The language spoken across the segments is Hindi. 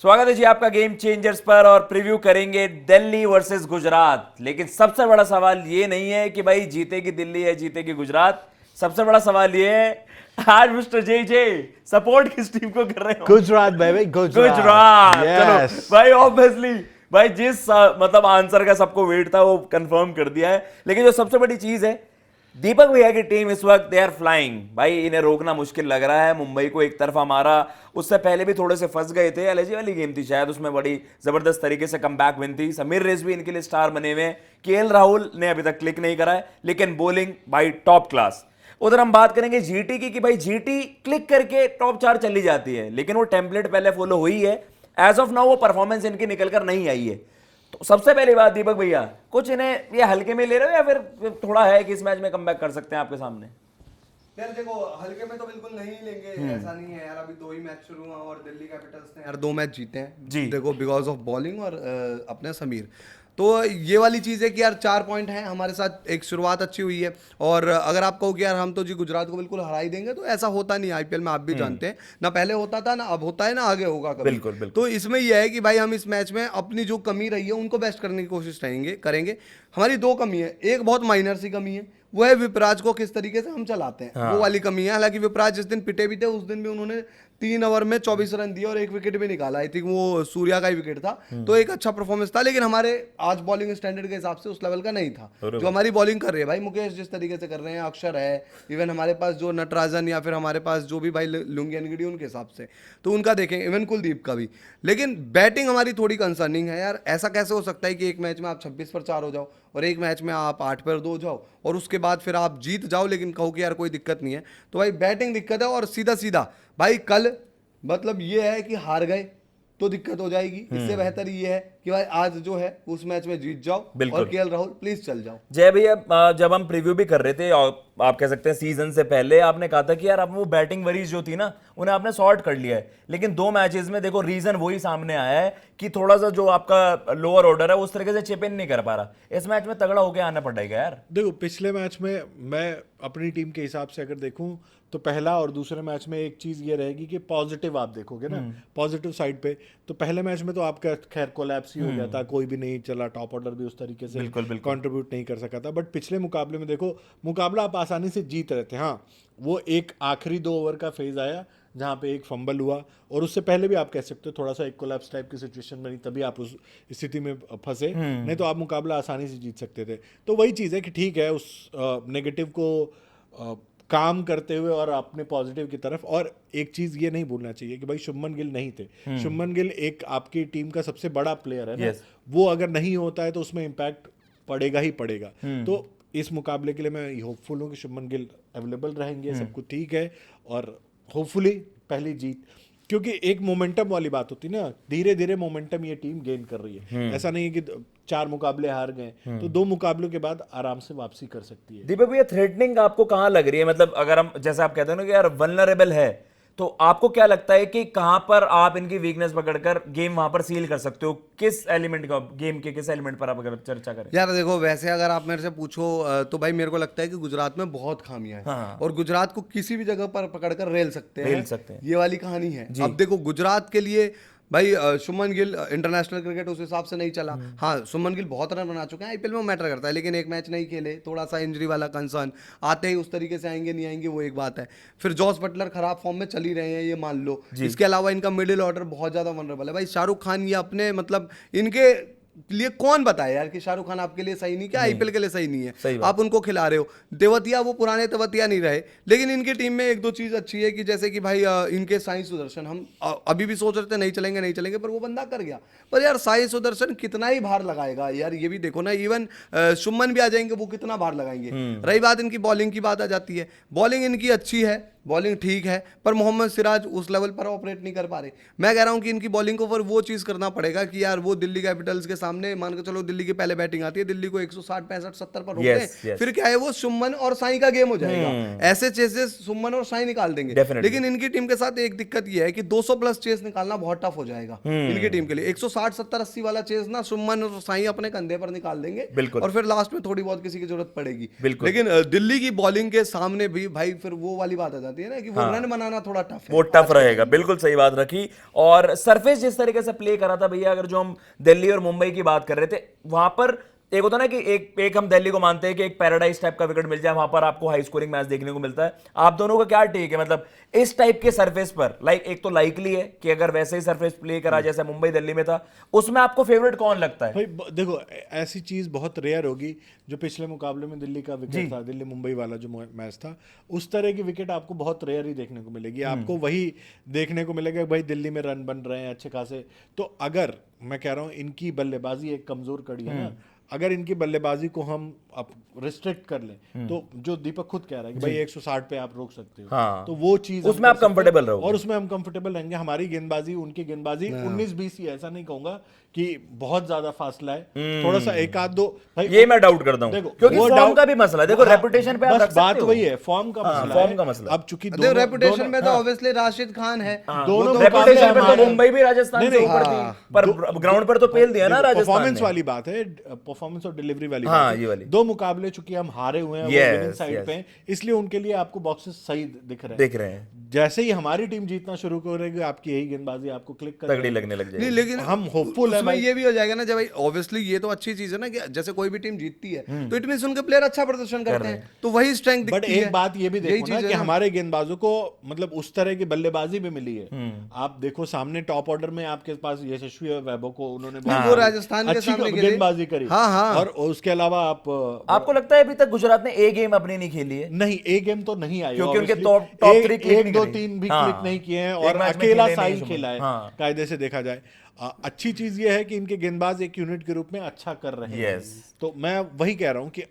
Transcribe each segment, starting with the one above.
स्वागत है जी आपका गेम चेंजर्स पर और प्रीव्यू करेंगे दिल्ली वर्सेस गुजरात। लेकिन सबसे बड़ा सवाल ये नहीं है कि भाई जीतेगी दिल्ली है जीतेगी गुजरात। सबसे बड़ा सवाल ये है आज मिस्टर जे जे सपोर्ट किस टीम को कर रहे हो? गुजरात बेबी गुजरात। चलो यस भाई ऑब्वियसली भाई जिस मतलब आंसर का सबको वेट था वो कंफर्म कर दिया है। लेकिन जो सबसे बड़ी चीज है दीपक भैया की टीम इस वक्त दे आर फ्लाइंग। भाई इन्हें रोकना मुश्किल लग रहा है। मुंबई को एक तरफा मारा, उससे पहले भी थोड़े से फंस गए थे। एलएजी वाली गेम थी शायद, उसमें बड़ी जबरदस्त तरीके से कमबैक विन थी। समीर रेजवी इनके लिए स्टार बने हुए हैं। केएल राहुल ने अभी तक क्लिक नहीं करा है, लेकिन बॉलिंग भाई टॉप क्लास। उधर हम बात करेंगे जीटी की कि भाई जीटी क्लिक करके टॉप 4 चली जाती है, लेकिन वो टेम्पलेट पहले फॉलो हुई है। एज ऑफ नाउ वो परफॉर्मेंस इनकी निकल कर नहीं आई है। तो सबसे पहली बात दीपक भैया, कुछ इन्हें ये हल्के में ले रहे हो या फिर थोड़ा है कि इस मैच में कमबैक कर सकते हैं आपके सामने? यार देखो, हल्के में तो बिल्कुल नहीं लेंगे, ऐसा नहीं है यार। अभी 2 ही मैच शुरू हुआ और दिल्ली कैपिटल्स ने यार 2 मैच जीते हैं जी। देखो, बिकॉज ऑफ बॉलिंग और अपने समीर। तो ये वाली चीज़ है कि यार 4 पॉइंट हैं हमारे साथ, एक शुरुआत अच्छी हुई है। और अगर आप कहो कि यार हम तो जी गुजरात को बिल्कुल हरा ही देंगे, तो ऐसा होता नहीं। आईपीएल में आप भी जानते हैं ना, पहले होता था ना अब होता है ना आगे होगा कभी। बिल्कुल, बिल्कुल। तो इसमें यह है कि भाई हम इस मैच में अपनी जो कमी रही है उनको बेस्ट करने की कोशिश करेंगे। हमारी 2 कमी है, एक बहुत माइनर सी कमी है, वो है विपराज को किस तरीके से हम चलाते हैं। हाँ। वो वाली कमी है। हालांकि विपराज जिस दिन पिटे भी थे उस दिन भी उन्होंने 3 ओवर में 24 रन दिए और 1 विकेट भी निकाला। आई थिंक वो सूर्या का ही विकेट था, तो एक अच्छा परफॉर्मेंस था। लेकिन हमारे आज बॉलिंग स्टैंडर्ड के हिसाब से उस लेवल का नहीं था जो हमारी बॉलिंग कर रही है। भाई मुकेश जिस तरीके से कर रहे हैं, अक्षर है, इवन हमारे पास जो नटराजन या फिर हमारे पास जो भी भाई लुंगियनगिरी उनके हिसाब से, तो उनका देखें, इवन कुलदीप का भी। लेकिन बैटिंग हमारी थोड़ी कंसर्निंग है यार। ऐसा कैसे हो सकता है कि एक मैच में आप 26 पर 4 हो जाओ और एक मैच में आप 8 पर 2 हो जाओ और उसके बाद फिर आप जीत जाओ लेकिन कहो कि यार कोई दिक्कत नहीं है। तो भाई बैटिंग दिक्कत है। और सीधा सीधा भाई कल मतलब ये है कि हार गए तो दिक्कत हो जाएगी। इससे बेहतर ये है कि भाई आज जो है उस मैच में जीत जाओ और केएल राहुल प्लीज चल जाओ। जय भैया, जब हम प्रीव्यू भी कर रहे थे और आप कह सकते हैं सीजन से पहले, आपने कहा था कि यार अब वो बैटिंग वरीज जो थी ना उन्हें आपने सॉर्ट कर लिया है। लेकिन 2 मैचेस में देखो रीजन वही सामने आया है कि थोड़ा सा जो आपका लोअर ऑर्डर है उस तरीके से चिप इन नहीं कर पा रहा। इस मैच में तगड़ा होकर आना पड़ेगा यार। देखो पिछले मैच में मैं अपनी टीम के हिसाब से अगर देखूं तो पहला और दूसरे मैच में एक चीज ये रहेगी कि पॉजिटिव आप देखोगे ना, पॉजिटिव साइड पे। तो पहले मैच में तो आपका खैर कोलैप्स ही हो गया था, कोई भी नहीं चला, टॉप ऑर्डर भी उस तरीके से कंट्रीब्यूट नहीं कर सका था। बट पिछले मुकाबले में देखो, मुकाबला आप आसानी से जीत रहे थे। हाँ, वो एक आखिरी 2 ओवर का फेज आया जहाँ पे एक फंबल हुआ, और उससे पहले भी आप कह सकते हो थोड़ा सा एक कोलैप्स टाइप की सिचुएशन बनी, तभी आप उस स्थिति में फंसे। नहीं तो आप मुकाबला आसानी से जीत सकते थे। तो वही चीज़ है कि ठीक है, उस नेगेटिव को काम करते हुए और अपने पॉजिटिव की तरफ। और एक चीज ये नहीं भूलना चाहिए कि भाई शुभमन गिल नहीं थे। शुभमन गिल एक आपकी टीम का सबसे बड़ा प्लेयर है ना। वो अगर नहीं होता है तो उसमें इम्पैक्ट पड़ेगा ही पड़ेगा। तो इस मुकाबले के लिए मैं होपफुल हूँ कि शुभमन गिल अवेलेबल रहेंगे, सब कुछ ठीक है, और होपफुली पहली जीत। क्योंकि एक मोमेंटम वाली बात होती है ना, धीरे धीरे मोमेंटम ये टीम गेन कर रही है। ऐसा नहीं है कि 4 मुकाबले हार गए तो 2 मुकाबलों के बाद आराम से वापसी कर सकती है। दीपक भैया, थ्रेटनिंग आपको कहां लग रही है? मतलब अगर हम जैसे आप कहते हैं ना कि यार वल्नरेबल है, तो आपको क्या लगता है कि कहां पर आप इनकी वीकनेस पकड़कर गेम वहां पर सील कर सकते हो? किस एलिमेंट का, गेम के किस एलिमेंट पर आप अगर चर्चा करें? यार देखो, वैसे अगर आप मेरे से पूछो तो भाई मेरे को लगता है कि गुजरात में बहुत खामियां हैं। हाँ। और गुजरात को किसी भी जगह पर पकड़कर रेल सकते हैं। ये वाली कहानी है। जी। अब देखो गुजरात के लिए भाई शुभमन गिल इंटरनेशनल क्रिकेट उस हिसाब से नहीं चला। हाँ, शुभमन गिल बहुत रन बना चुके हैं, आईपीएल में मैटर करता है, लेकिन एक मैच नहीं खेले, थोड़ा सा इंजरी वाला कंसर्न। आते ही उस तरीके से आएंगे नहीं आएंगे वो एक बात है। फिर जॉस बटलर खराब फॉर्म में चल ही रहे हैं, ये मान लो। इसके अलावा इनका मिडिल ऑर्डर बहुत ज्यादा वनरेबल है। भाई शाहरुख खान ये अपने मतलब इनके लिए कौन बताए यार कि शाहरुख खान आपके लिए सही नहीं, क्या आईपीएल के लिए सही नहीं है? आप उनको खिला रहे हो। तेवतिया वो पुराने तेवतिया नहीं रहे, लेकिन इनकी टीम में 1-2 चीज अच्छी है कि जैसे कि भाई इनके साई सुदर्शन, हम अभी भी सोच रहे थे नहीं चलेंगे, पर वो बंदा कर गया। पर यार साई सुदर्शन कितना ही भार लगाएगा यार, ये भी देखो ना। इवन शुभमन भी आ जाएंगे, वो कितना भार लगाएंगे। रही बात इनकी बॉलिंग की, बात आ जाती है। बॉलिंग इनकी अच्छी है, बॉलिंग ठीक है, पर मोहम्मद सिराज उस लेवल पर ऑपरेट नहीं कर पा रहे। मैं कह रहा हूं कि इनकी बॉलिंग को पर वो चीज़ करना पड़ेगा कि यार वो दिल्ली कैपिटल्स के सामने सामने मान के चलो दिल्ली की पहले बैटिंग आती है, दिल्ली को 160 65 70 पर रोकते Yes, हैं, yes. फिर क्या है वो सुमन और साई का गेम हो जाएगा, ऐसे चेसेस सुमन और साई निकाल देंगे। Definitely. लेकिन इनकी टीम के साथ एक दिक्कत ये है कि 200 प्लस चेस निकालना बहुत टफ हो जाएगा इनकी टीम के लिए। 160 70 80 वाला चेस ना सुमन और साई अपने कंधे पर निकाल देंगे, बिल्कुल। और फिर लास्ट में थोड़ी बहुत किसी की जरूरत पड़ेगी। बिल्कुल। लेकिन दिल्ली की बॉलिंग के सामने भी भाई फिर वो वाली बात आ जाती है ना कि वो रन बनाना थोड़ा टफ है, वो टफ रहेगा, बिल्कुल सही बात रखी। और सरफेस जिस तरीके से प्ले करा था भैया, अगर जो हम दिल्ली और मुंबई की बात कर रहे थे, वहां पर एक होता ना कि एक हम दिल्ली को मानते हैं कि एक पैराडाइज टाइप का विकेट मिल जाए, वहां पर आपको हाई स्कोरिंग मैच देखने को मिलता है। आप दोनों का क्या टेक है, मतलब इस टाइप के सरफेस पर, लाइक एक तो लाइकली है कि अगर वैसे ही सरफेस प्ले करा जैसे मुंबई दिल्ली में था, उसमें आपको फेवरेट कौन लगता है? भाई देखो, ऐसी चीज बहुत रेयर होगी जो पिछले मुकाबले में दिल्ली का विकेट था, दिल्ली मुंबई वाला जो मैच था, उस तरह की विकेट आपको बहुत रेयर ही देखने को मिलेगी। आपको वही देखने को मिलेगा भाई दिल्ली में रन बन रहे हैं अच्छे खासे। तो अगर मैं कह रहा हूं इनकी बल्लेबाजी एक कमजोर कड़ी है ना, अगर इनकी बल्लेबाजी को हम रिस्ट्रिक्ट कर लें, तो जो दीपक खुद कह रहा है कि भाई 160 पे आप रोक सकते हो, हाँ। तो वो चीज उसमें आप कंफर्टेबल रहोगे, और उसमें हम कंफर्टेबल रहेंगे। हमारी गेंदबाजी उनकी गेंदबाजी 19-20 ही, ऐसा नहीं कहूंगा कि बहुत ज्यादा फासला है, थोड़ा सा एक आध दो भाई, ये मैं डाउट करता हूं, देखो, क्योंकि वो फॉर्म डाउट- का भी मसला है। देखो हाँ, रेपुटेशन पे आप बस रख सकते बात हो। वही है, फॉर्म का मसला फॉर्म है। का मसला। अब चूंकि देखो रेपुटेशन में तो हाँ, ऑब्वियसली राशिद खान है, दोनों रेपुटेशन पे तो हमारे- मुंबई भी राजस्थान से नहीं, ऊपर हाँ। थी, पर ग्राउंड पर तो पेल दिया ना राजस्थान परफॉर्मेंस ने। वाली बात है, परफॉर्मेंस और डिलीवरी वाली हाँ, बात है। ये वाली। दो मुकाबले चूंकि हम हारे हुए हैं, वो Yes, विनिंग साइड yes. पे हैं, इसलिए उनके लिए आपको बॉक्सेस सही दिख देख रहे हैं, जैसे ही हमारी टीम जीतना शुरू करेगी, आपकी यही गेंदबाजी आपको क्लिक कर तगड़ी लगने लग नहीं जाएगी। लेकिन हम होपफुल है उसमें भाई। ये भी हो जाएगा ना, जब भाई ऑब्वियसली ये तो अच्छी चीज है ना कि जैसे कोई भी टीम जीतती है तो इट मींस उनके प्लेयर अच्छा प्रदर्शन करते हैं, तो वही स्ट्रेंथ बट दिखती है। एक बात ये भी यही देखो ना चीज़ कि है ना। हमारे गेंदबाजों को मतलब उस तरह की बल्लेबाजी भी मिली है। आप देखो सामने टॉप ऑर्डर में आपके पास यशस्वी और वैभव को उन्होंने बहुत वो राजस्थान के अच्छी सामने के लिए- गेंदबाजी करी। हाँ, हाँ। और उसके अलावा आप आपको लगता है अभी तक गुजरात ने ए गेम अपनी नहीं खेली है? नहीं, ए गेम तो नहीं आई क्योंकि उनके obviously। top एक- three click एक नहीं दो करी। तीन भी हाँ। क्लिक नहीं किए हैं, एक और मैच में अकेला खेले साई नहीं खेला है। हाँ। कायदे से देखा जाए अच्छी चीज ये है कि इनके गेंदबाज एक यूनिट के रूप में अच्छा कर रहे हैं। Yes. तो मैं वही कह रहा हूँ कि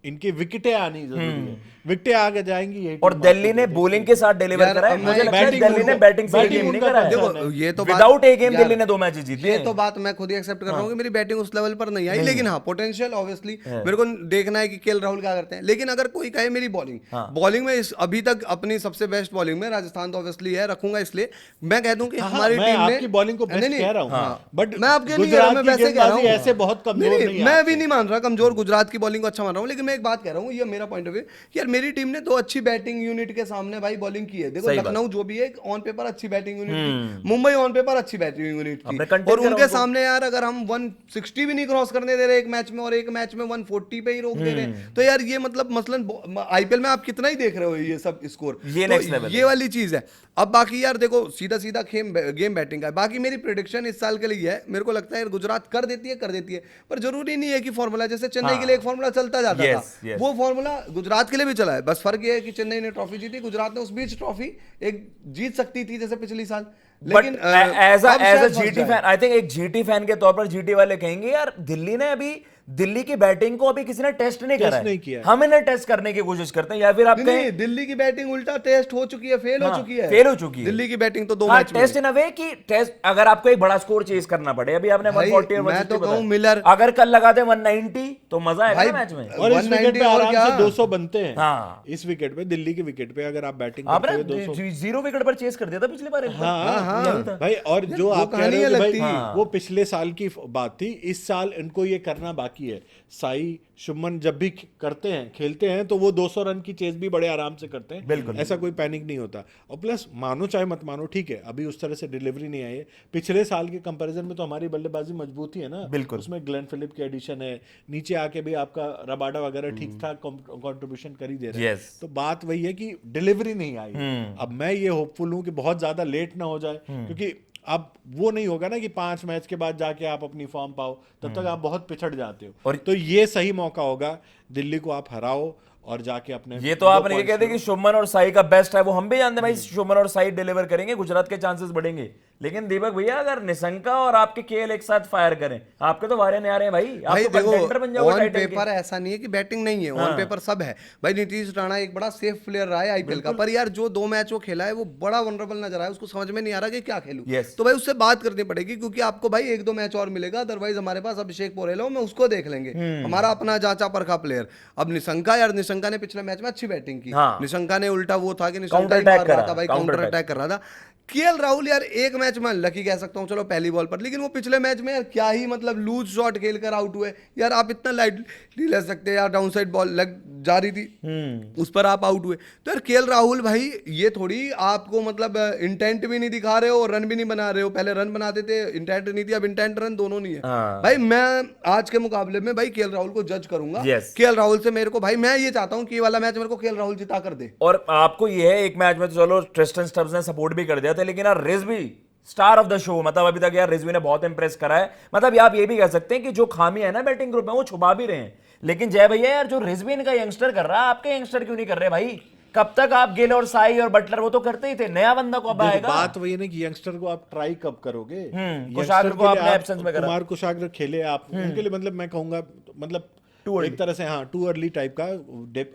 इनकी विकेटें आनी जरूरी है, विकेटें आगे जाएंगी यही और टीम दिल्ली आपको ने देखेगी। बॉलिंग के साथ डिलीवर यार, करा है। अब मुझे मैं लगता है बैटिंग दिल्ली ने उनको- बैटिंग से बैटिंग गेम नहीं उनका करा है। देखो ये तो बात- विदाउट ए गेम यार, दिल्ली ने 2 मैच जीते ये हैं। तो बात मैं खुद ही एक्सेप्ट कर रहा हूँ कि मेरी बैटिंग उस लेवल पर नहीं आई, लेकिन हाँ पोटेंशियल ऑब्वियसली मेरे को देखना है कि केएल राहुल क्या करते हैं। लेकिन अगर कोई कहे मेरी बॉलिंग में अभी तक अपनी सबसे बेस्ट बॉलिंग में राजस्थान तो ऑब्वियसली है, रखूंगा, इसलिए मैं कह दूं कि हाँ, हमारी मैं टीम ने आपकी बॉलिंग को बेस्ट नहीं, कह रहा हूँ, हाँ। बट मैं आपके नहीं कह रहा हूं, मैं गुजरात की वैसे कह रहा हूं गेंदबाजी ऐसे बहुत कमजोर नहीं है मैं आपसे। भी नहीं मान रहा कमजोर, गुजरात की बॉलिंग को अच्छा मान रहा हूं, लेकिन मैं एक बात कह रहा हूं, ये मेरा पॉइंट ऑफ व्यू कि यार मेरी टीम ने दो अच्छी बैटिंग यूनिट के सामने भाई बॉलिंग की है। देखो सही बात। लखनऊ जो भी है ऑन पेपर अच्छी बैटिंग यूनिट थी, मुंबई ऑन पेपर अच्छी बैटिंग यूनिट अपने थी, contain और करा उनके उनको। सामने यार अगर हम 160 भी नहीं क्रॉस करने दे रहे एक मैच में और एक मैच में 140 पे ही रोक दे रहे हैं, तो यार ये मतलब मसलन आईपीएल में आप कितना ही देख रहे हो ये सब स्कोर, ये next level ये है। वाली चीज है। अब बाकी यार देखो सीधा सीधा गेम बैटिंग का है। बाकी मेरी प्रेडिक्शन इस साल के लिए है, मेरे को लगता है गुजरात कर देती है, पर जरूरी नहीं है कि फॉर्मूला जैसे चेन्नई के लिए एक फॉर्मूला चलता जाता Yes, था, yes. वो फॉर्मूला गुजरात के लिए भी चला है। बस फर्क ये है कि चेन्नई ने ट्रॉफी जीती, गुजरात ने उस बीच ट्रॉफी एक जीत सकती थी जैसे पिछली साल, बट लेकिन एज अब शायद फंस जीटी जाए। फैन, आई थिंक एक जीटी फैन के तौर पर जीटी वाले कहेंगे यार दिल्ली ने अभी दिल्ली की बैटिंग को अभी किसी ने टेस्ट नहीं करा नहीं है, किया है। हम इन्हें टेस्ट करने की कोशिश करते हैं, या फिर आप नहीं, कहें नहीं, दिल्ली की बैटिंग उल्टा टेस्ट हो चुकी है, फेल हो हाँ, चुकी है, फेल हो चुकी है। दिल्ली की बैटिंग तो दो हाँ, मैच में टेस्ट इन अ वे कि टेस्ट अगर आपको एक बड़ा स्कोर चेज करना पड़े, अभी आपने भाई, 140 और मैं 160 तो कहूं बताया। मिलर- अगर कल लगा दे 190 तो मजा आएगा भाई, ना मैच में। और इस विकेट 190 पे और आराम क्या? से 200 बनते हैं। हाँ। इस विकेट पे, दिल्ली के विकेट पे अगर आप बैटिंग करते आपने हुए 200, जीरो विकेट पर चेज कर दिया था पिछली बार एक बार। हाँ, यही था। भाई, और जो वो आप कह कहानी रहे हो कि अलग भाई थी। वो पिछले साल की बात थी, इस साल इनको ये करना बाकी है। साई शुभमन जब भी करते हैं, खेलते हैं, तो वो 200 रन की चेज भी बड़े आराम से करते हैं, बिल्कुल। ऐसा कोई पैनिक नहीं होता। और प्लस मानो चाहे मत मानो, ठीक है अभी उस तरह से डिलीवरी नहीं आई है, पिछले साल के कंपैरिजन में तो हमारी बल्लेबाजी मजबूत ही है ना। बिल्कुल। उसमें ग्लेन फिलिप की एडिशन है, नीचे आके भी आपका रबाडा वगैरह ठीक ठाक कंट्रीब्यूशन कर ही दे रहे हैं। Yes. तो बात वही है कि डिलीवरी नहीं आई। अब मैं ये होपफुल हूं कि बहुत ज्यादा लेट ना हो जाए, क्योंकि अब वो नहीं होगा ना कि 5 मैच के बाद जाके आप अपनी फॉर्म पाओ, तब तक आप बहुत पिछड़ जाते हो। और- तो ये सही मौका होगा, दिल्ली को आप हराओ और जाके अपने ये तो आपने ये कह दिया कि शुभमन और साई का बेस्ट है, वो हम भी जानते हैं भाई शुभमन और साई डिलीवर करेंगे, गुजरात के चांसेस बढ़ेंगे। लेकिन दीपक भैया अगर निशंका और आपके केएल एक साथ फायर करें, आपके तो वारे नहीं आ रहे हैं भाई, आप भाई तो कंटेंडर बन देखो जाओगे ऑन टाइटल के। पेपर ऐसा नहीं है कि बैटिंग नहीं है, ऑन पेपर सब है भाई। नीतीश राणा एक बड़ा सेफ प्लेयर रहा है आईपीएल का, पर यार जो 2 मैच वो खेला है वो बड़ा वनरेबल नजर आया, उसको समझ में नहीं आ रहा कि क्या खेलूं। Yes. तो भाई उससे बात करनी पड़ेगी, क्योंकि आपको भाई 1-2 मैच और मिलेगा, अदरवाइज हमारे पास अभिषेक पोरेल हो, मैं उसको देख लेंगे, हमारा अपना जांचा परखा प्लेयर। अब निशंका, यार निशंका ने पिछले मैच में अच्छी बैटिंग की, हाँ। निशंका ने उल्टा वो था कि निशंका Counter ही attack मार रहा करा, था भाई, counter काउंटर अटैक कर रहा था। केएल राहुल यार एक मैच में लकी कह सकता हूँ चलो पहली बॉल पर, लेकिन वो पिछले मैच में यार क्या ही मतलब लूज शॉट खेलकर आउट हुए यार। आप इतना लाइटली ले सकते हैं यार, डाउन साइड बॉल लग जा रही थी उस पर आप आउट हुए। तो यार केएल राहुल भाई ये थोड़ी आपको मतलब इंटेंट भी नहीं दिखा रहे हो और रन भी नहीं बना रहे हो, पहले रन बनाते थे इंटेंट नहीं थी, अब इंटेंट रन दोनों नहीं है। हाँ। भाई मैं आज के मुकाबले में भाई केएल राहुल को जज करूंगा। Yes. केएल राहुल से मेरे को भाई मैं ये चाहता हूँ कि ये वाला मैच मेरे को केएल राहुल जिता कर दे। और आपको ये है एक मैच में तो चलो ट्रिस्टन स्टब्स ने सपोर्ट भी कर दिया था, लेकिन यार Rizvi star of the show, मतलब अभी तक यार रिजवी ने बहुत इंप्रेस करा है। मतलब आप ये भी कह सकते हैं कि जो खामी है ना बैटिंग ग्रुप में वो छुपा भी रहे हैं। लेकिन जय भैया यार जो रिजवी इनका यंगस्टर कर रहा है, आपके यंगस्टर क्यों नहीं कर रहे भाई? कब तक आप गिल और साई और बटलर वो तो करते ही थे, नया बंदा को अब देखो, आएगा। बात वही है ना कि यंगस्टर को आप ट्राई कब करोगे। कुशाग्र यंगस्टर को के लिए आपने आप absence में करा। कुमार कुशाग्र खेले आप, उनके लिए मतलब मैं कहूंगा मतलब एक तरह से हाँ टू अर्ली टाइप का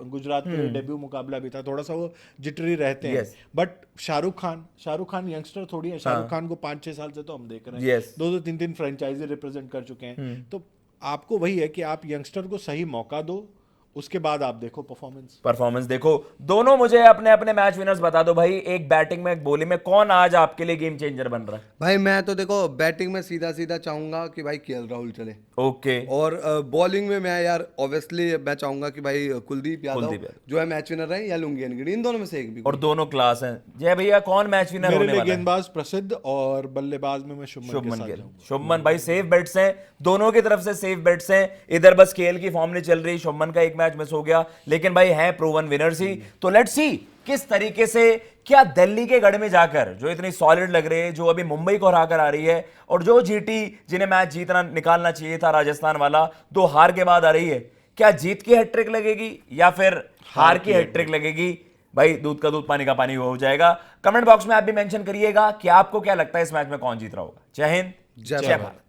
गुजरात के डेब्यू मुकाबला भी था, थोड़ा सा वो जिटरी रहते हैं। Yes. But Shahrukh Khan youngster थोड़ी है, शाहरुख खान को 5-6 साल से तो हम देख रहे हैं, Yes. 2-2 3-3 फ्रेंचाइजी रिप्रेजेंट कर चुके हैं। तो आपको वही है कि आप यंगस्टर को सही मौका दो, उसके बाद आप देखो परफॉर्मेंस देखो। दोनों मुझे अपने अपने मैच विनर्स बता दो भाई, एक बैटिंग में एक बॉलिंग में, कौन आज आपके लिए गेम चेंजर बन रहा है? भाई मैं तो देखो बैटिंग में सीधा सीधा चाहूंगा कि भाई केएल राहुल चले, ओके। और बॉलिंग में मैं यार ऑब्वियसली मैं चाहूंगा कि भाई कुलदीप यादव जो है मैच विनर रहे, या लुंगियन गिड, इन दोनों में से एक भी। और दोनों क्लास हैं। जय भैया कौन मैच विनर मेरे होने लिए वाला है? गेंदबाज प्रसिद्ध और बल्लेबाज में मैं शुभमन गिल। शुभमन भाई सेफ बेट्स हैं, दोनों की तरफ से सेफ बेट्स हैं। इधर बस केएल की फॉर्म नहीं चल रही, शुभमन का एक मैच मिस हो गया, लेकिन भाई है प्रूवन विनर्स ही। तो लेट्स सी किस तरीके से क्या दिल्ली के गढ़ में जाकर जो इतनी सॉलिड लग रही है, जो अभी मुंबई को हराकर आ रही है, और जो जीटी जिन्हें मैच जीतना निकालना चाहिए था राजस्थान वाला, 2 हार के बाद आ रही है, क्या जीत की हैट्रिक लगेगी या फिर हार की हैट्रिक लगेगी? भाई दूध का दूध पानी का पानी हो जाएगा। कमेंट बॉक्स में आप भी मेंशन करिएगा कि आपको क्या लगता है इस मैच में कौन जीत रहा होगा। जय हिंद, जय भारत।